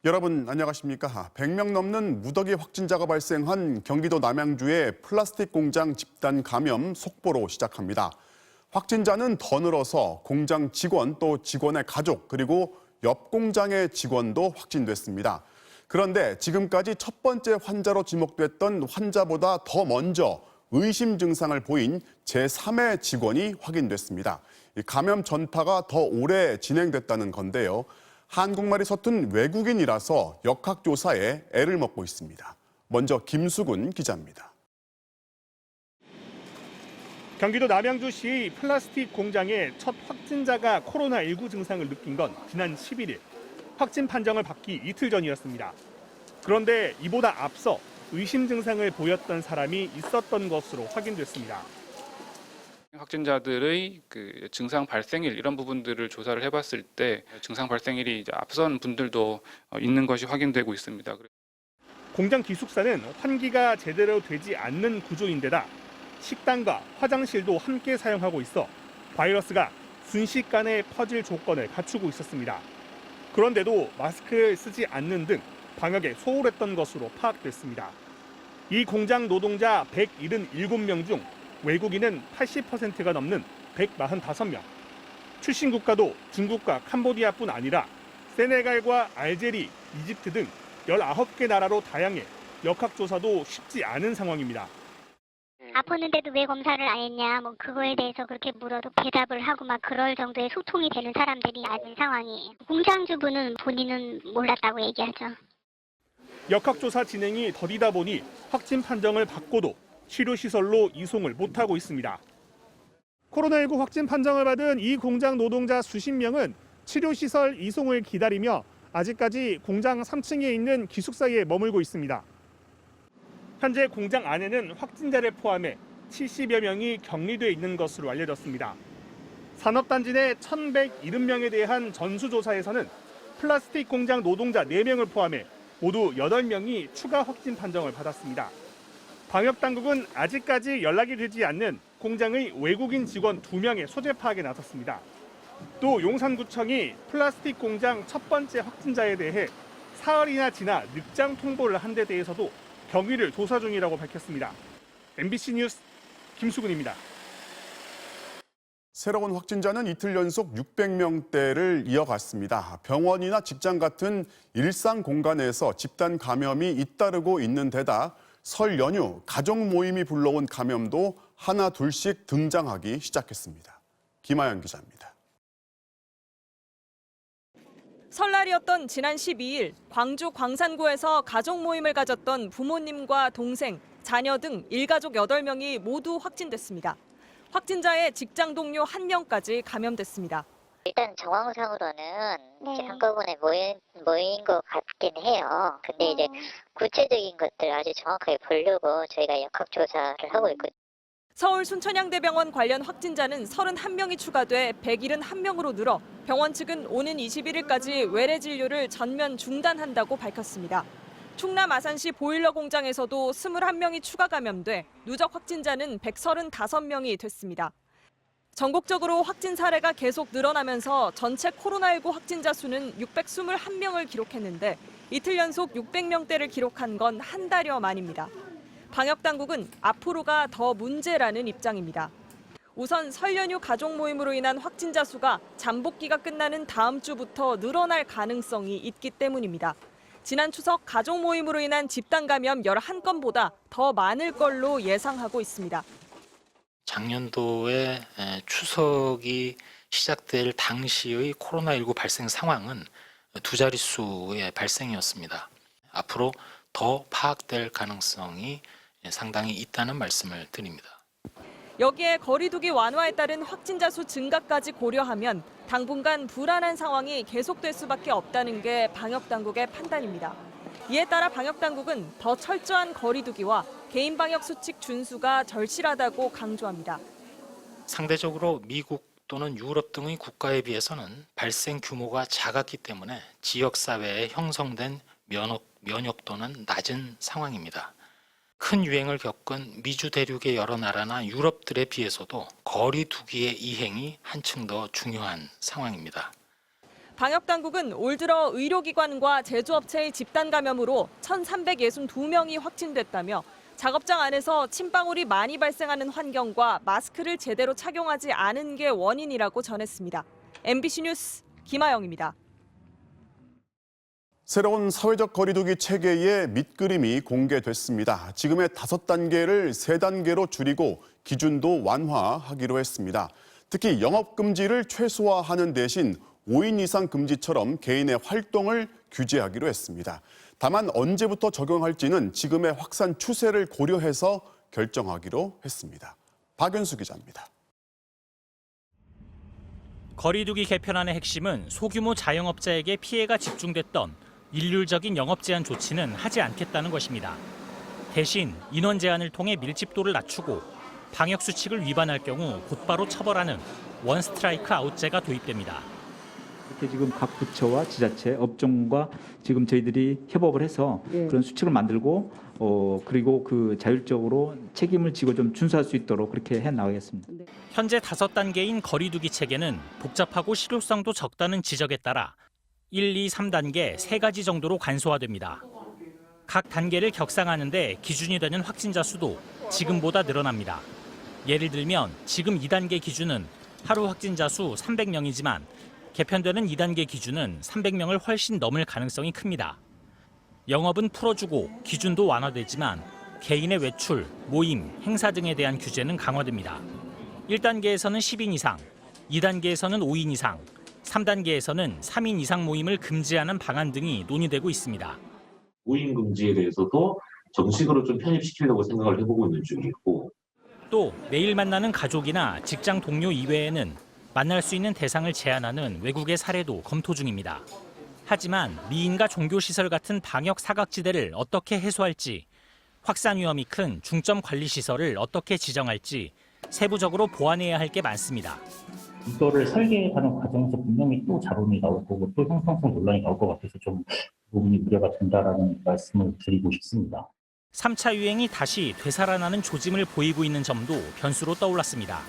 여러분 안녕하십니까? 100명 넘는 무더기 확진자가 발생한 경기도 남양주의 플라스틱 공장 집단 감염 속보로 시작합니다. 확진자는 더 늘어서 공장 직원 또 직원의 가족 그리고 옆 공장의 직원도 확진됐습니다. 그런데 지금까지 첫 번째 환자로 지목됐던 환자보다 더 먼저 의심 증상을 보인 제3의 직원이 확인됐습니다. 감염 전파가 더 오래 진행됐다는 건데요. 한국말이 서툰 외국인이라서 역학조사에 애를 먹고 있습니다. 먼저 김수근 기자입니다. 경기도 남양주시 플라스틱 공장의 첫 확진자가 코로나19 증상을 느낀 건 지난 11일, 확진 판정을 받기 이틀 전이었습니다. 그런데 이보다 앞서 의심 증상을 보였던 사람이 있었던 것으로 확인됐습니다. 확진자들의 증상 발생일 이런 부분들을 조사를 해봤을 때 증상 발생일이 앞선 분들도 있는 것이 확인되고 있습니다. 공장 기숙사는 환기가 제대로 되지 않는 구조인데다 식당과 화장실도 함께 사용하고 있어 바이러스가 순식간에 퍼질 조건을 갖추고 있었습니다. 그런데도 마스크를 쓰지 않는 등 방역에 소홀했던 것으로 파악됐습니다. 이 공장 노동자 177명 중 외국인은 80%가 넘는 145명. 출신 국가도 중국과 캄보디아뿐 아니라 세네갈과 알제리, 이집트 등 19개 나라로 다양해 역학조사도 쉽지 않은 상황입니다. 아팠는데도 왜 검사를 안 했냐, 그거에 대해서 그렇게 물어도 대답을 하고 그럴 정도의 소통이 되는 사람들이 아닌 상황이에요. 공장주부는 본인은 몰랐다고 얘기하죠. 역학조사 진행이 더디다 보니 확진 판정을 받고도 치료시설로 이송을 못하고 있습니다. 코로나19 확진 판정을 받은 이 공장 노동자 수십 명은 치료시설 이송을 기다리며 아직까지 공장 3층에 있는 기숙사에 머물고 있습니다. 현재 공장 안에는 확진자를 포함해 70여 명이 격리돼 있는 것으로 알려졌습니다. 산업단지 내 1,170명에 대한 전수조사에서는 플라스틱 공장 노동자 4명을 포함해 모두 8명이 추가 확진 판정을 받았습니다. 방역당국은 아직까지 연락이 되지 않는 공장의 외국인 직원 2명의 소재 파악에 나섰습니다. 또 용산구청이 플라스틱 공장 첫 번째 확진자에 대해 사흘이나 지나 늑장 통보를 한 데 대해서도 경위를 조사 중이라고 밝혔습니다. MBC 뉴스 김수근입니다. 새로운 확진자는 이틀 연속 600명대를 이어갔습니다. 병원이나 직장 같은 일상 공간에서 집단 감염이 잇따르고 있는 데다 설 연휴 가족 모임이 불러온 감염도 하나 둘씩 등장하기 시작했습니다. 김아연 기자입니다. 설날이었던 지난 12일 광주 광산구에서 가족 모임을 가졌던 부모님과 동생, 자녀 등 일가족 8명이 모두 확진됐습니다. 확진자의 직장 동료 1명까지 감염됐습니다. 일단 정황상으로는 이제 한꺼번에 모인 것 같긴 해요. 근데 이제 구체적인 것들 아주 정확하게 보려고 저희가 역학조사를 하고 있거든요. 서울 순천향대병원 관련 확진자는 31명이 추가돼 171명으로 늘어 병원 측은 오는 21일까지 외래 진료를 전면 중단한다고 밝혔습니다. 충남 아산시 보일러 공장에서도 21명이 추가 감염돼 누적 확진자는 135명이 됐습니다. 전국적으로 확진 사례가 계속 늘어나면서 전체 코로나19 확진자 수는 621명을 기록했는데 이틀 연속 600명대를 기록한 건 한 달여 만입니다. 방역당국은 앞으로가 더 문제라는 입장입니다. 우선 설 연휴 가족 모임으로 인한 확진자 수가 잠복기가 끝나는 다음 주부터 늘어날 가능성이 있기 때문입니다. 지난 추석 가족 모임으로 인한 집단 감염 11건보다 더 많을 걸로 예상하고 있습니다. 작년도에 추석이 시작될 당시의 코로나19 발생 상황은 2자릿수의 발생이었습니다. 앞으로 더 파악될 가능성이 상당히 있다는 말씀을 드립니다. 여기에 거리 두기 완화에 따른 확진자 수 증가까지 고려하면 당분간 불안한 상황이 계속될 수밖에 없다는 게 방역당국의 판단입니다. 이에 따라 방역당국은 더 철저한 거리 두기와 개인 방역 수칙 준수가 절실하다고 강조합니다. 상대적으로 미국 또는 유럽 등의 국가에 비해서는 발생 규모가 작았기 때문에 지역사회에 형성된 면역도는 낮은 상황입니다. 큰 유행을 겪은 미주 대륙의 여러 나라나 유럽들에 비해서도 거리 두기의 이행이 한층 더 중요한 상황입니다. 방역당국은 올 들어 의료기관과 제조업체의 집단 감염으로 1,362명이 확진됐다며 작업장 안에서 침방울이 많이 발생하는 환경과 마스크를 제대로 착용하지 않은 게 원인이라고 전했습니다. MBC 뉴스 김아영입니다. 새로운 사회적 거리두기 체계의 밑그림이 공개됐습니다. 지금의 5단계를 3단계로 줄이고 기준도 완화하기로 했습니다. 특히 영업금지를 최소화하는 대신 5인 이상 금지처럼 개인의 활동을 규제하기로 했습니다. 다만 언제부터 적용할지는 지금의 확산 추세를 고려해서 결정하기로 했습니다. 박연수 기자입니다. 거리두기 개편안의 핵심은 소규모 자영업자에게 피해가 집중됐던 일률적인 영업 제한 조치는 하지 않겠다는 것입니다. 대신 인원 제한을 통해 밀집도를 낮추고 방역 수칙을 위반할 경우 곧바로 처벌하는 원 스트라이크 아웃제가 도입됩니다. 이렇게 지금 각 부처와 지자체, 업종과 지금 저희들이 협업을 해서 그런 수칙을 만들고 그리고 그 자율적으로 책임을 지고 좀 준수할 수 있도록 그렇게 해 나가겠습니다. 현재 5단계인 거리두기 체계는 복잡하고 실효성도 적다는 지적에 따라 1, 2, 3단계 3가지 정도로 간소화됩니다. 각 단계를 격상하는데 기준이 되는 확진자 수도 지금보다 늘어납니다. 예를 들면 지금 2단계 기준은 하루 확진자 수 300명이지만 개편되는 2단계 기준은 300명을 훨씬 넘을 가능성이 큽니다. 영업은 풀어주고 기준도 완화되지만 개인의 외출, 모임, 행사 등에 대한 규제는 강화됩니다. 1단계에서는 10인 이상, 2단계에서는 5인 이상, 3단계에서는 3인 이상 모임을 금지하는 방안 등이 논의되고 있습니다. 5인 금지에 대해서도 정식으로 좀 편입시키려고 생각을 해보고 있는 중이고, 또 매일 만나는 가족이나 직장 동료 이외에는 만날 수 있는 대상을 제한하는 외국의 사례도 검토 중입니다. 하지만 미인과 종교시설 같은 방역 사각지대를 어떻게 해소할지, 확산 위험이 큰 중점 관리 시설을 어떻게 지정할지 세부적으로 보완해야 할 게 많습니다. 이거를 설계하는 과정에서 분명히 또 잡음이 나올 거고 또 형평성 논란이 나올 것 같아서 좀 부분이 우려가 된다라는 말씀을 드리고 싶습니다. 3차 유행이 다시 되살아나는 조짐을 보이고 있는 점도 변수로 떠올랐습니다.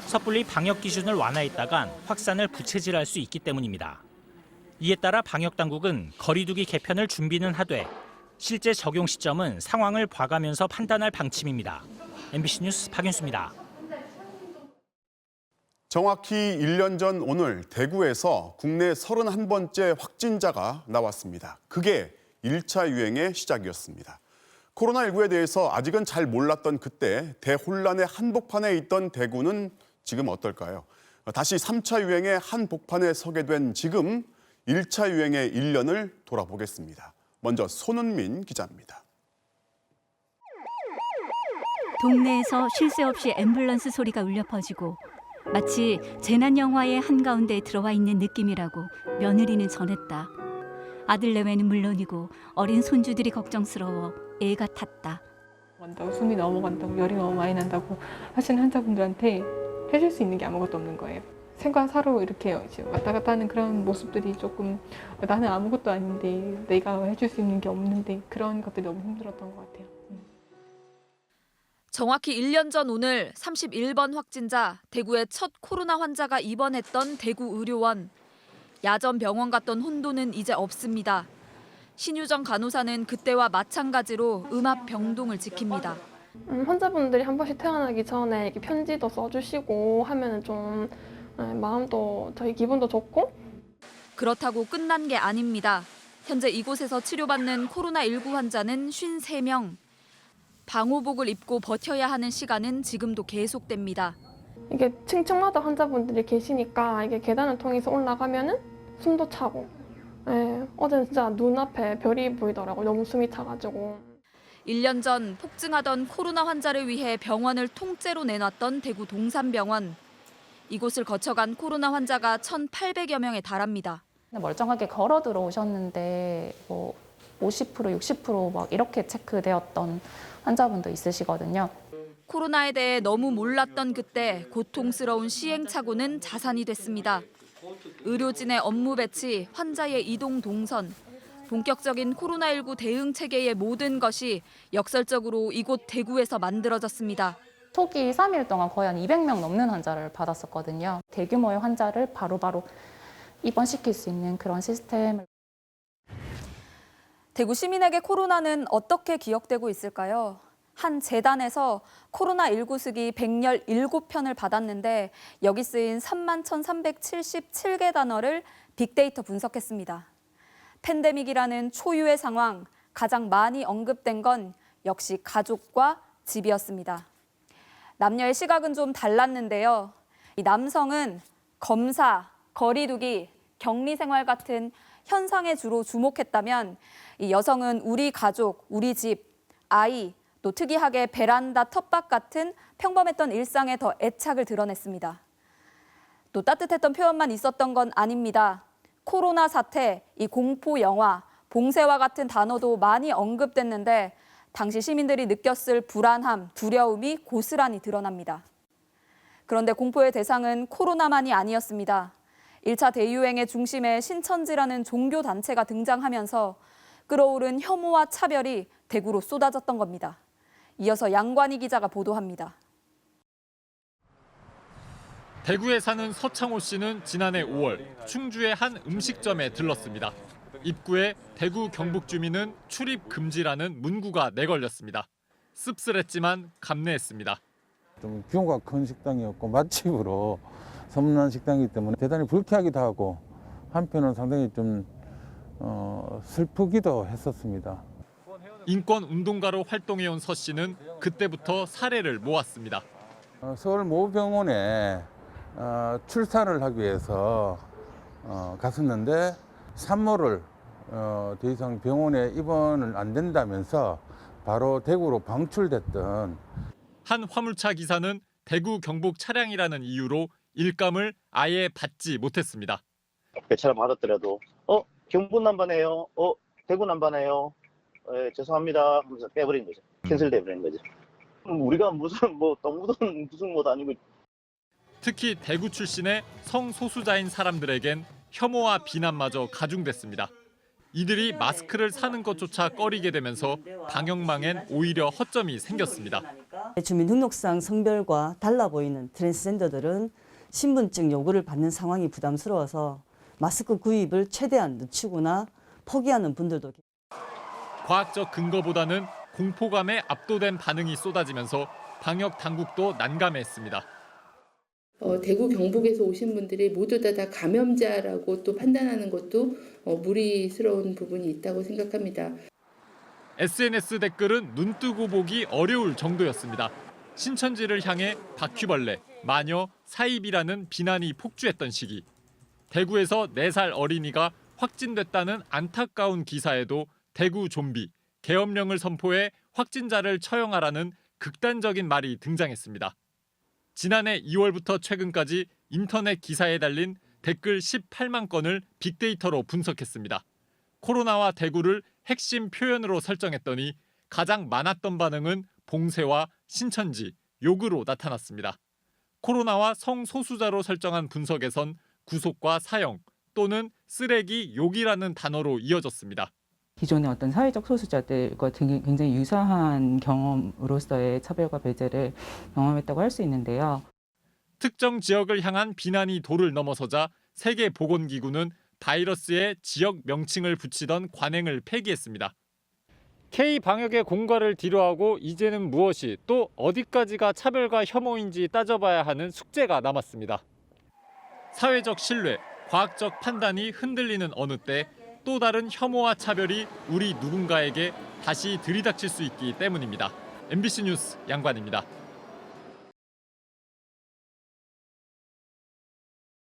섣불리 방역 기준을 완화했다간 확산을 부채질할 수 있기 때문입니다. 이에 따라 방역당국은 거리두기 개편을 준비는 하되 실제 적용 시점은 상황을 봐가면서 판단할 방침입니다. MBC 뉴스 박윤수입니다. 정확히 1년 전 오늘 대구에서 국내 31번째 확진자가 나왔습니다. 그게 1차 유행의 시작이었습니다. 코로나19에 대해서 아직은 잘 몰랐던 그때 대혼란의 한복판에 있던 대구는 지금 어떨까요? 다시 3차 유행의 한복판에 서게 된 지금 1차 유행의 1년을 돌아보겠습니다. 먼저 손은민 기자입니다. 동네에서 쉴 새 없이 앰뷸런스 소리가 울려 퍼지고 마치 재난 영화의 한가운데 들어와 있는 느낌이라고 며느리는 전했다. 아들 내외는 물론이고 어린 손주들이 걱정스러워 애가 탔다. 숨이 넘어간다고 열이 너무 많이 난다고 하시는 환자분들한테 해줄 수 있는 게 아무것도 없는 거예요. 생과 사로 이렇게 왔다 갔다 하는 그런 모습들이 조금 나는 아무것도 아닌데 내가 해줄 수 있는 게 없는데 그런 것들이 너무 힘들었던 것 같아요. 정확히 1년 전 오늘 31번 확진자, 대구의 첫 코로나 환자가 입원했던 대구 의료원. 야전 병원 갔던 혼돈은 이제 없습니다. 신유정 간호사는 그때와 마찬가지로 음압 병동을 지킵니다. 환자분들이 한 번씩 퇴원하기 전에 이렇게 편지도 써주시고 하면은 좀 마음도 저희 기분도 좋고. 그렇다고 끝난 게 아닙니다. 현재 이곳에서 치료받는 코로나19 환자는 53명. 방호복을 입고 버텨야 하는 시간은 지금도 계속됩니다. 이게 층층마다 환자분들이 계시니까 이게 계단을 통해서 올라가면은 숨도 차고. 어제는 진짜 눈앞에 별이 보이더라고요. 너무 숨이 차가지고. 1년 전 폭증하던 코로나 환자를 위해 병원을 통째로 내놨던 대구 동산병원. 이곳을 거쳐간 코로나 환자가 1,800여 명에 달합니다. 멀쩡하게 걸어 들어오셨는데 50%, 60% 막 이렇게 체크되었던 환자분도 있으시거든요. 코로나에 대해 너무 몰랐던 그때 고통스러운 시행착오는 자산이 됐습니다. 의료진의 업무 배치, 환자의 이동 동선, 본격적인 코로나19 대응 체계의 모든 것이 역설적으로 이곳 대구에서 만들어졌습니다. 초기 3일 동안 거의 한 200명 넘는 환자를 받았었거든요. 대규모의 환자를 바로바로 입원시킬 수 있는 그런 시스템을. 대구 시민에게 코로나는 어떻게 기억되고 있을까요? 한 재단에서 코로나19 쓰기 117편을 받았는데 여기 쓰인 31,377개 단어를 빅데이터 분석했습니다. 팬데믹이라는 초유의 상황, 가장 많이 언급된 건 역시 가족과 집이었습니다. 남녀의 시각은 좀 달랐는데요. 이 남성은 검사, 거리두기, 격리생활 같은 현상에 주로 주목했다면 이 여성은 우리 가족, 우리 집, 아이, 또 특이하게 베란다 텃밭 같은 평범했던 일상에 더 애착을 드러냈습니다. 또 따뜻했던 표현만 있었던 건 아닙니다. 코로나 사태, 이 공포 영화, 봉쇄와 같은 단어도 많이 언급됐는데 당시 시민들이 느꼈을 불안함, 두려움이 고스란히 드러납니다. 그런데 공포의 대상은 코로나만이 아니었습니다. 1차 대유행의 중심에 신천지라는 종교단체가 등장하면서 끌어오른 혐오와 차별이 대구로 쏟아졌던 겁니다. 이어서 양관희 기자가 보도합니다. 대구에 사는 서창호 씨는 지난해 5월 충주의 한 음식점에 들렀습니다. 입구에 대구 경북 주민은 출입 금지라는 문구가 내걸렸습니다. 씁쓸했지만 감내했습니다. 좀 규모가 큰 식당이었고 맛집으로 소문난 식당이기 때문에 대단히 불쾌하기도 하고 한편은 상당히 좀 슬프기도 했었습니다. 인권 운동가로 활동해온 서 씨는 그때부터 사례를 모았습니다. 서울 모병원에 출산을 하기 위해서 갔었는데 산모를 더 이상 병원에 입원을 안 된다면서 바로 대구로 방출됐던 한 화물차 기사는 대구 경북 차량이라는 이유로 일감을 아예 받지 못했습니다. 배차를 받았더라도 경북 남반이에요. 대구 남반이에요. 죄송합니다 하면서 빼버린 거죠. 캔슬돼 버린 거죠. 우리가 무슨 똥 묻은 무슨 것도 아니고. 특히 대구 출신의 성소수자인 사람들에겐 혐오와 비난마저 가중됐습니다. 이들이 마스크를 사는 것조차 꺼리게 되면서 방역망엔 오히려 허점이 생겼습니다. 주민등록상 성별과 달라 보이는 트랜스젠더들은 신분증 요구를 받는 상황이 부담스러워서 마스크 구입을 최대한 늦추거나 포기하는 분들도 계십니다. 과학적 근거보다는 공포감에 압도된 반응이 쏟아지면서 방역 당국도 난감해했습니다. 대구 경북에서 오신 분들이 모두 다 감염자라고 또 판단하는 것도 무리스러운 부분이 있다고 생각합니다. SNS 댓글은 눈 뜨고 보기 어려울 정도였습니다. 신천지를 향해 바퀴벌레, 마녀, 사입이라는 비난이 폭주했던 시기. 대구에서 4살 어린이가 확진됐다는 안타까운 기사에도 대구 좀비, 계엄령을 선포해 확진자를 처형하라는 극단적인 말이 등장했습니다. 지난해 2월부터 최근까지 인터넷 기사에 달린 댓글 18만 건을 빅데이터로 분석했습니다. 코로나와 대구를 핵심 표현으로 설정했더니 가장 많았던 반응은 봉쇄와 신천지, 욕으로 나타났습니다. 코로나와 성소수자로 설정한 분석에선 구속과 사형 또는 쓰레기, 욕이라는 단어로 이어졌습니다. 기존의 어떤 사회적 소수자들과 굉장히 유사한 경험으로서의 차별과 배제를 경험했다고 할 수 있는데요. 특정 지역을 향한 비난이 도를 넘어서자 세계보건기구는 바이러스에 지역 명칭을 붙이던 관행을 폐기했습니다. K-방역의 공과를 뒤로하고 이제는 무엇이 또 어디까지가 차별과 혐오인지 따져봐야 하는 숙제가 남았습니다. 사회적 신뢰, 과학적 판단이 흔들리는 어느 때 또 다른 혐오와 차별이 우리 누군가에게 다시 들이닥칠 수 있기 때문입니다. MBC 뉴스 양관입니다.